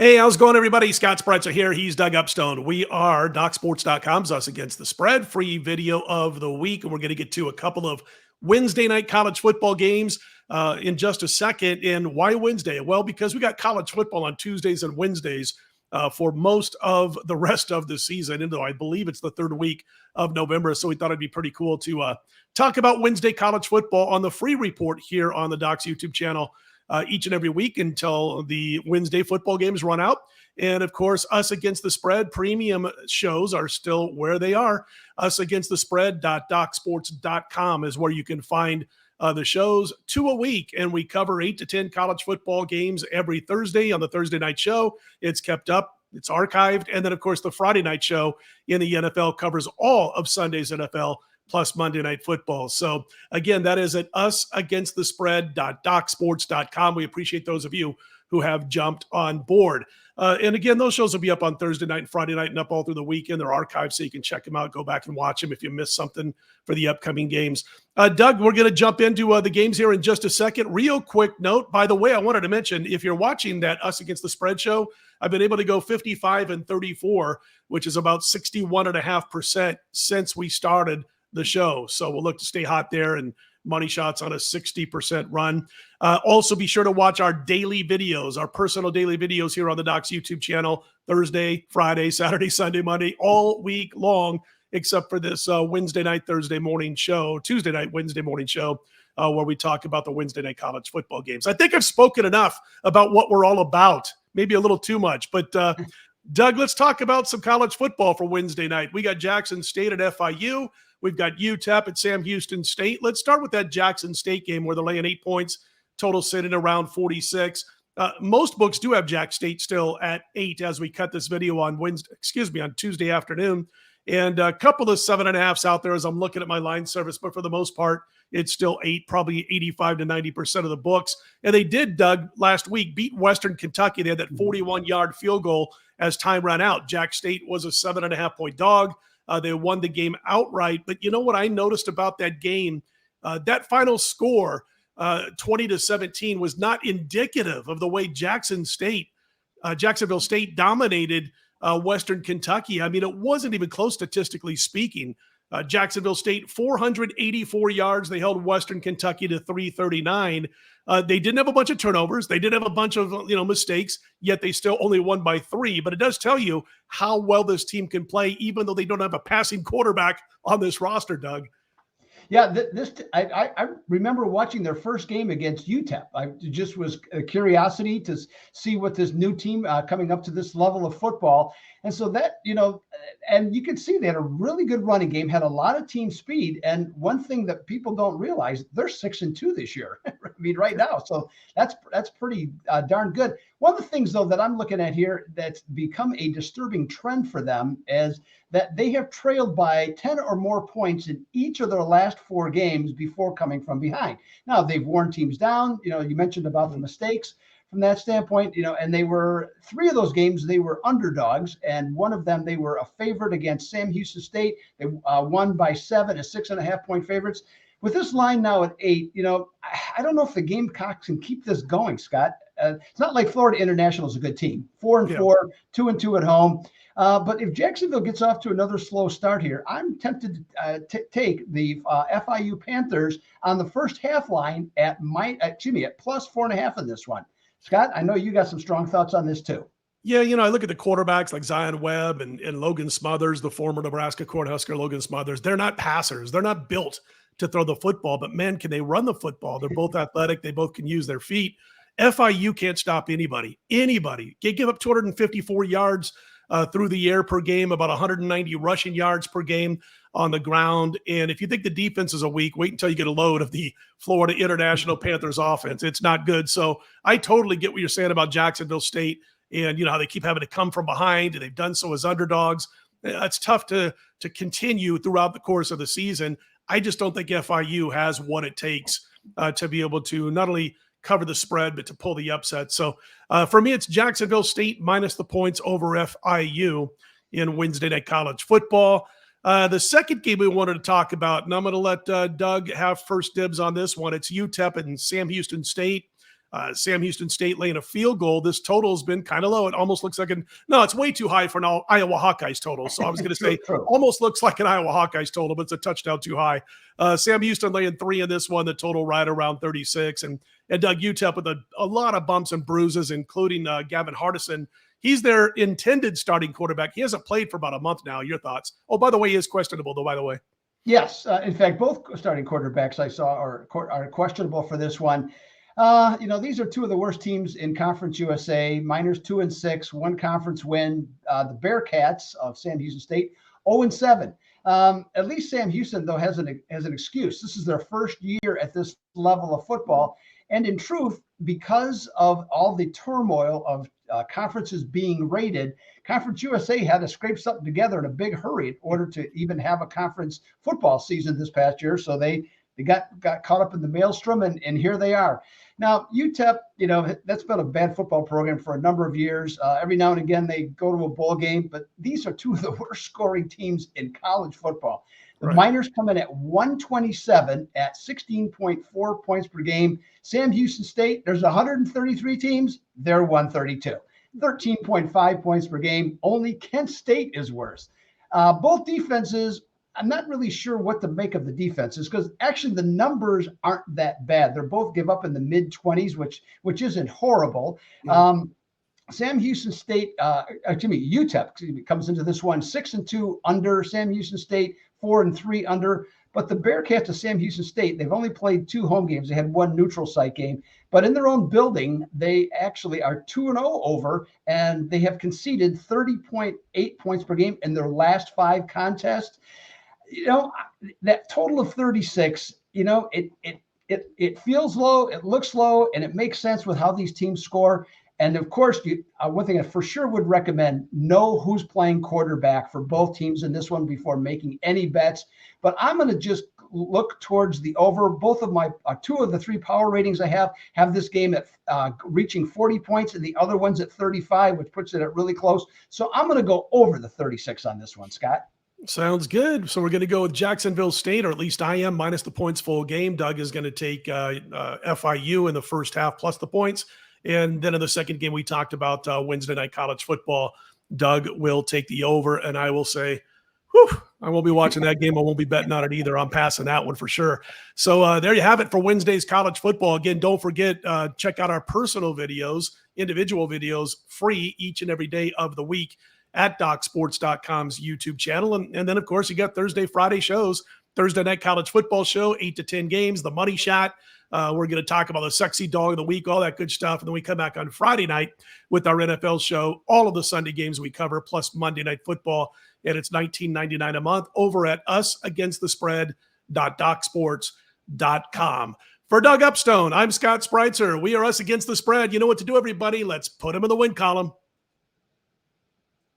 Hey, how's it going, everybody? Scott Spreitzer here. He's Doug Upstone. We are DocSports.com's Us Against the Spread, free video of the week. And we're going to get to a couple of Wednesday night college football games in just a second. And why Wednesday? Well, because we got college football on Tuesdays and Wednesdays for most of the rest of the season. And I believe it's the third week of November. So we thought it'd be pretty cool to talk about Wednesday college football on the free report here on the Docs YouTube channel. Each and every week until the Wednesday football games run out. And of course, Us Against the Spread premium shows are still where they are. usagainstthespread.docsports.com is where you can find the shows 2 a week. And we cover 8 to 10 college football games every Thursday on the Thursday night show. It's kept up. It's archived. And then, of course, the Friday night show in the NFL covers all of Sunday's NFL plus Monday Night Football. So again, that is at usagainstthespread.docsports.com. We appreciate those of you who have jumped on board. And again, those shows will be up on Thursday night and Friday night and up all through the weekend. They're archived, so you can check them out, go back and watch them if you missed something for the upcoming games. Doug, we're going to jump into the games here in just a second. Real quick note, by the way, I wanted to mention, if you're watching that Us Against the Spread show, I've been able to go 55 and 34, which is about 61.5% since we started the show. So we'll look to stay hot there, and money shots on a 60% run. Also be sure to watch our daily videos, our personal daily videos here on the Docs YouTube channel, Thursday, Friday, Saturday, Sunday, Monday, all week long, except for this Wednesday night, Thursday morning show, Tuesday night, Wednesday morning show, where we talk about the Wednesday night college football games. I think I've spoken enough about what we're all about, maybe a little too much, but Doug, let's talk about some college football for Wednesday night. We got Jackson State at FIU. We've got UTEP at Sam Houston State. Let's start with that Jackson State game where they're laying 8 points, total sitting around 46. Most books do have Jack State still at 8 as we cut this video on on Tuesday afternoon. And a couple of 7.5s out there as I'm looking at my line service, but for the most part, it's still 8, probably 85 to 90% of the books. And they did, Doug, last week beat Western Kentucky. They had that 41-yard field goal as time ran out. Jack State was a 7.5-point dog. They won the game outright. But you know what I noticed about that game? That final score, 20-17, was not indicative of the way Jacksonville State dominated Western Kentucky. I mean, it wasn't even close statistically speaking. Jacksonville State, 484 yards. They held Western Kentucky to 339. They didn't have a bunch of turnovers. They did have a bunch of mistakes, yet they still only won by 3. But it does tell you how well this team can play, even though they don't have a passing quarterback on this roster, Doug. Yeah, I remember watching their first game against UTEP. I just was a curiosity to see what this new team coming up to this level of football. And so that, and you can see they had a really good running game, had a lot of team speed. And one thing that people don't realize, they're 6-2 this year. I mean, right now. So that's pretty darn good. One of the things, though, that I'm looking at here that's become a disturbing trend for them is that they have trailed by 10 or more points in each of their last 4 games before coming from behind. Now, they've worn teams down. You mentioned about the mistakes from that standpoint, and they were 3 of those games, they were underdogs, and one of them, they were a favorite against Sam Houston State. They won by 7 as 6.5-point favorites. With this line now at 8, I don't know if the Gamecocks can keep this going, Scott. It's not like Florida International is a good team, 4-4, 2-2 at home. But if Jacksonville gets off to another slow start here, I'm tempted to take the FIU Panthers on the first half line at plus 4.5 in this one. Scott, I know you got some strong thoughts on this too. Yeah, I look at the quarterbacks like Zion Webb and Logan Smothers, the former Nebraska Cornhusker Logan Smothers. They're not passers. They're not built to throw the football, but man, can they run the football? They're both athletic. They both can use their feet. FIU can't stop anybody. They give up 254 yards through the air per game, about 190 rushing yards per game on the ground. And if you think the defense is weak, wait until you get a load of the Florida International Panthers offense. It's not good. So I totally get what you're saying about Jacksonville State and how they keep having to come from behind, and they've done so as underdogs. It's tough to continue throughout the course of the season. I just don't think FIU has what it takes to be able to not only cover the spread, but to pull the upset. So for me, it's Jacksonville State minus the points over FIU in Wednesday night college football. The second game we wanted to talk about, and I'm going to let Doug have first dibs on this one. It's UTEP and Sam Houston State. Sam Houston State laying a field goal. This total has been kind of low. It almost looks like no, it's way too high for an Iowa Hawkeyes total. So I was going to say almost looks like an Iowa Hawkeyes total, but it's a touchdown too high. Sam Houston laying 3 in this one, the total right around 36. And Doug, UTEP with a lot of bumps and bruises, including Gavin Hardison. He's their intended starting quarterback. He hasn't played for about a month now. Your thoughts? Oh, by the way, he is questionable, though, by the way. Yes. In fact, both starting quarterbacks I saw are questionable for this one. These are two of the worst teams in Conference USA. Miners 2-6, one conference win. The Bearkats of Sam Houston State 0-7. At least Sam Houston, though, has an excuse. This is their first year at this level of football. And in truth, because of all the turmoil of conferences being rated, Conference USA had to scrape something together in a big hurry in order to even have a conference football season this past year. So they got caught up in the maelstrom, and here they are. Now, UTEP, that's been a bad football program for a number of years. Every now and again, they go to a bowl game, but these are two of the worst scoring teams in college football. The Miners come in at 127 at 16.4 points per game. Sam Houston State, there's 133 teams. They're 132. 13.5 points per game. Only Kent State is worse. Both defenses, I'm not really sure what to make of the defenses because actually the numbers aren't that bad. They're both give up in the mid-20s, which isn't horrible. Yeah. Sam Houston State, UTEP comes into this one 6-2 under. Sam Houston State 4-3 under. But the Bearkats of Sam Houston State, they've only played 2 home games. They had 1 neutral site game. But in their own building, they actually are 2-0 over, and they have conceded 30.8 points per game in their last 5 contests. That total of 36, it feels low, it looks low, and it makes sense with how these teams score. And of course, one thing I for sure would recommend, know who's playing quarterback for both teams in this one before making any bets. But I'm going to just look towards the over. Both of my 2 of the 3 power ratings I have this game at reaching 40 points, and the other one's at 35, which puts it at really close. So I'm going to go over the 36 on this one, Scott. Sounds good. So we're going to go with Jacksonville State, or at least I am, minus the points full game. Doug is going to take FIU in the first half plus the points. And then in the second game, we talked about Wednesday night college football. Doug will take the over, and I will say, I won't be watching that game. I won't be betting on it either. I'm passing that one for sure. So there you have it for Wednesday's college football. Again, don't forget, check out our personal videos, individual videos, free each and every day of the week at DocSports.com's YouTube channel. And then, of course, you got Thursday, Friday shows. Thursday night college football show, 8 to 10 games, the money shot. We're going to talk about the sexy dog of the week, all that good stuff. And then we come back on Friday night with our NFL show, all of the Sunday games we cover, plus Monday night football. And it's $19.99 a month over at usagainstthespread.docsports.com. For Doug Upstone, I'm Scott Spreitzer. We are Us Against the Spread. You know what to do, everybody. Let's put him in the win column.